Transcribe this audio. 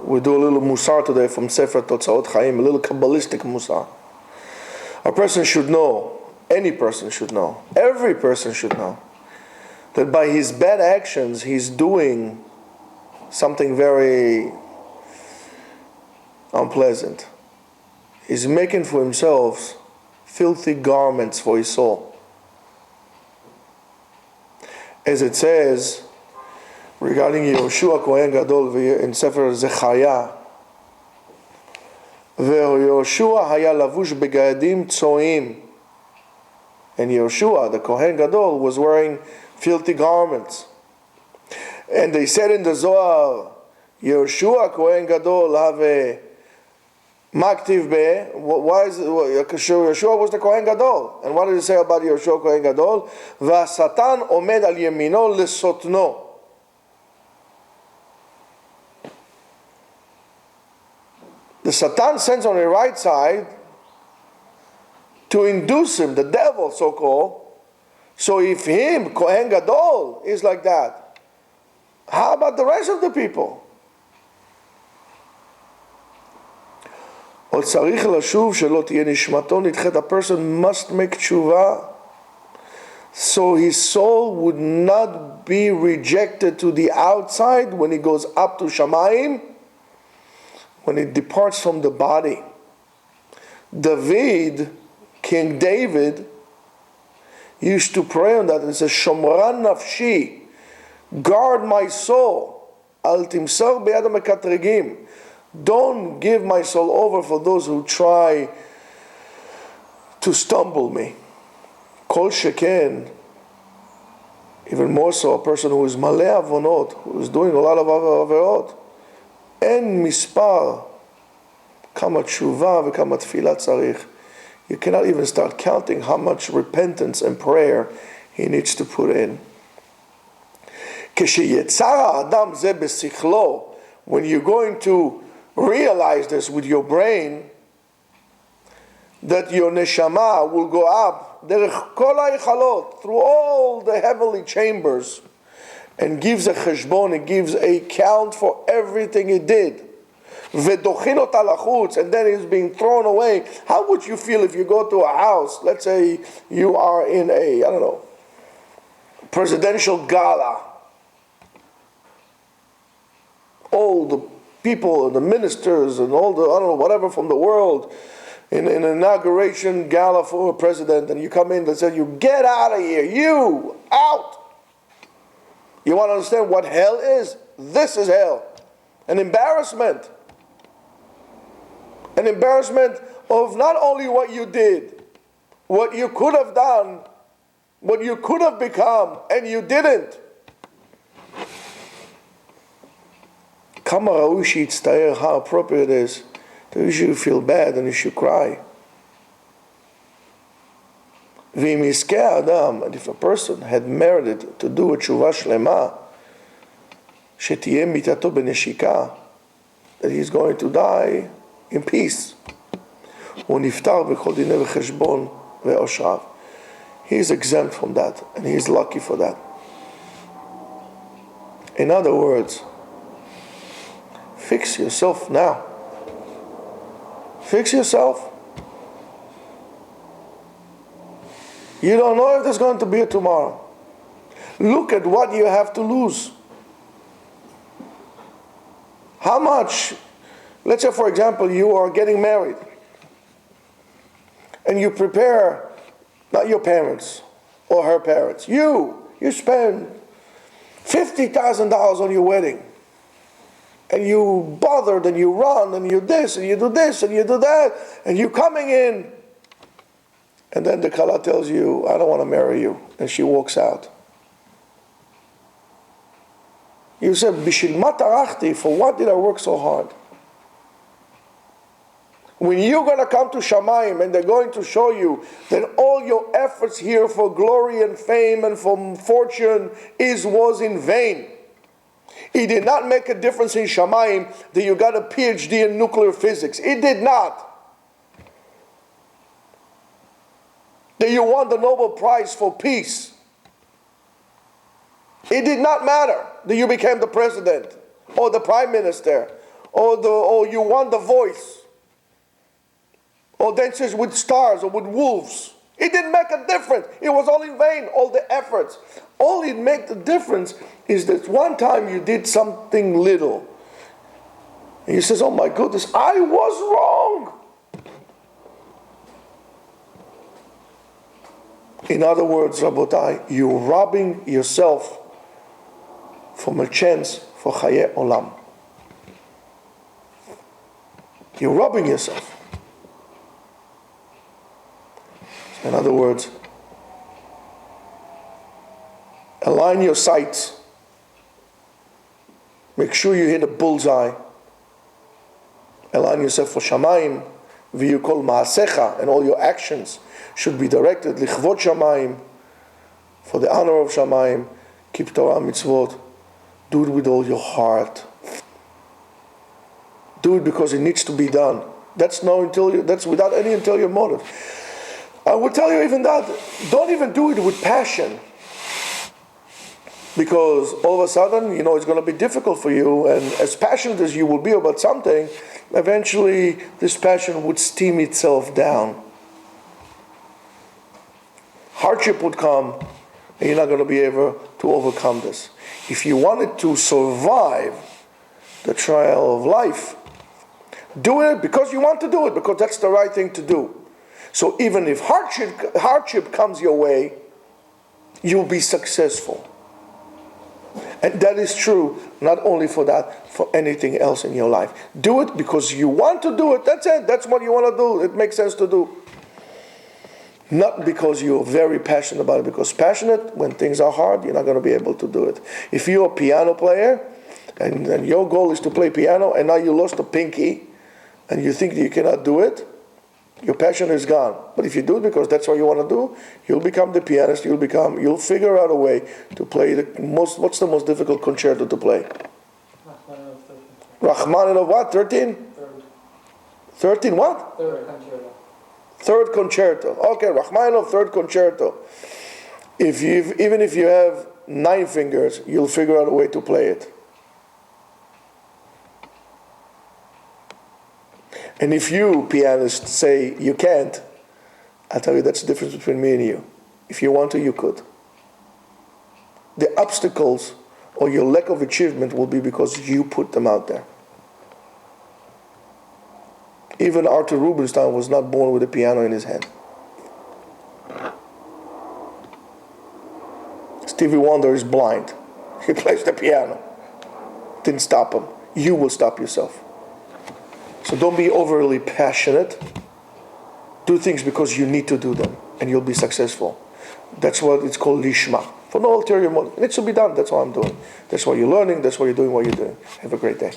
We do a little Mussar today from Sefer Totzaot Chaim, a little Kabbalistic Mussar. A person should know, any person should know, every person should know, that by his bad actions he's doing something very unpleasant. He's making for himself filthy garments for his soul. As it says regarding Yehoshua Kohen Gadol in Sefer Zechariah, ויהושע היה לבוש בגדים צועים. And Yehoshua, the Kohen Gadol, was wearing filthy garments. And they said in the Zohar, Yehoshua Kohen Gadol have a maktiv be. Why is Yehoshua was the Kohen Gadol? And what did it say about Yehoshua Kohen Gadol? והשטן עומד על ימינו לסותנו. The Satan sends on the right side to induce him, the devil so-called. So if him, Kohen Gadol, is like that, how about the rest of the people? A person must make tshuva so his soul would not be rejected to the outside when he goes up to Shamayim, when it departs from the body. King David, used to pray on that. It says, Shomran nafshi, guard my soul. Al timsar beyad hamekatregim. Don't give my soul over for those who try to stumble me. Kol sheken, even more so, a person who is maleh avonot, who is doing a lot of averot. En mispar kama tshuva v'kama tefillah tzarich. You cannot even start counting how much repentance and prayer he needs to put in. Ksheyetzar ha'adam ze besichlo, when you're going to realize this with your brain, that your neshama will go up derech kol ha'ichalot, through all the heavenly chambers, and gives a cheshbon, it gives a count for everything it did. V'dochin ota lachutz, and then it's being thrown away. How would you feel if you go to a house, let's say you are in a, I don't know, presidential gala. All the people, the ministers, and all the, I don't know, whatever from the world, in an inauguration gala for a president, and you come in and say, you get out of here, you, out. You want to understand what hell is? This is hell. An embarrassment. An embarrassment of not only what you did, what you could have done, what you could have become, and you didn't. Kama ra'u sheyitztaer, how appropriate it is that you should feel bad and you should cry. V'im yiskeh adam, and if a person had merited to do a tshuva shlema, shetiyeh mitato beneshika, that he's going to die in peace. Uniftar b'chol dinei v'cheshbon ve'oshrav. He is exempt from that, and he is lucky for that. In other words, fix yourself now. Fix yourself. You don't know if there's going to be a tomorrow. Look at what you have to lose. How much? Let's say, for example, you are getting married. And you prepare, not your parents or her parents, you spend $50,000 on your wedding. And you bothered and you run and you this and you do this and you do that. And you coming in. And then the kala tells you, I don't want to marry you. And she walks out. You said, Bishil ma tarachti, for what did I work so hard? When you're going to come to Shamayim and they're going to show you that all your efforts here for glory and fame and for fortune was in vain. It did not make a difference in Shamayim that you got a PhD in nuclear physics. It did not. That you won the Nobel Prize for peace. It did not matter that you became the president or the prime minister or you want the voice, or dances with stars or with wolves. It didn't make a difference. It was all in vain, all the efforts. All it made the difference is that one time you did something little. And he says, oh my goodness, I was wrong. In other words, Rabotai, you're robbing yourself from a chance for Chaye Olam. You're robbing yourself. In other words, align your sights. Make sure you hit a bullseye. Align yourself for Shamayim. V'yukol ma'asecha, and all your actions should be directed lichvot Shamayim, for the honor of Shamayim. Keep Torah mitzvot. Do it with all your heart. Do it because it needs to be done. That's without any ulterior motive. I would tell you even that, don't even do it with passion. Because all of a sudden, it's going to be difficult for you, and as passionate as you will be about something, eventually this passion would steam itself down. Hardship would come, and you're not going to be able to overcome this. If you wanted to survive the trial of life, do it because you want to do it, because that's the right thing to do. So even if hardship comes your way, you'll be successful. And that is true not only for that, for anything else in your life. Do it because you want to do it. That's it. That's what you want to do. It makes sense to do. Not because you're very passionate about it. Because passionate, when things are hard, you're not going to be able to do it. If you're a piano player, and your goal is to play piano, and now you lost a pinky, and you think that you cannot do it, your passion is gone. But if you do it because that's what you want to do, you'll become the pianist. You'll figure out a way to play what's the most difficult concerto to play? Rachmaninoff what? 13? Third. 13 what? Third concerto. Third concerto. Okay, Rachmaninoff third concerto. Even if you have 9 fingers, you'll figure out a way to play it. And if you, pianist, say you can't, I'll tell you that's the difference between me and you. If you want to, you could. The obstacles or your lack of achievement will be because you put them out there. Even Arthur Rubinstein was not born with a piano in his hand. Stevie Wonder is blind. He plays the piano. Didn't stop him. You will stop yourself. So don't be overly passionate. Do things because you need to do them, and you'll be successful. That's what it's called lishma. For no ulterior motive. It needs to be done. That's what I'm doing. That's why you're learning. That's why you're doing what you're doing. Have a great day.